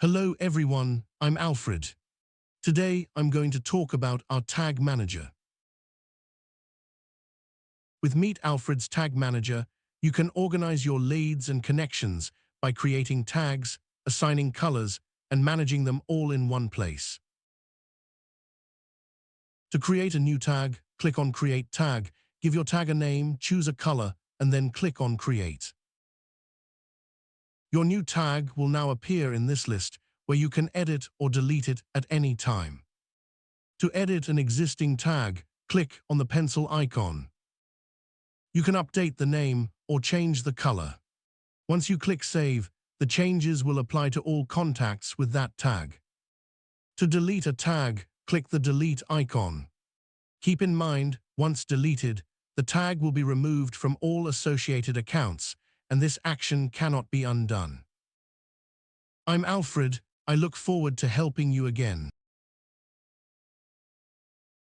Hello everyone, I'm Alfred. Today I'm going to talk about our Tag Manager. With Meet Alfred's Tag Manager, you can organize your leads and connections by creating tags, assigning colors, and managing them all in one place. To create a new tag, click on Create Tag, give your tag a name, choose a color, and then click on Create. Your new tag will now appear in this list where you can edit or delete it at any time. To edit an existing tag, click on the pencil icon. You can update the name or change the color. Once you click Save, the changes will apply to all contacts with that tag. To delete a tag, click the Delete icon. Keep in mind, once deleted, the tag will be removed from all associated accounts, and this action cannot be undone. I'm Alfred. I look forward to helping you again.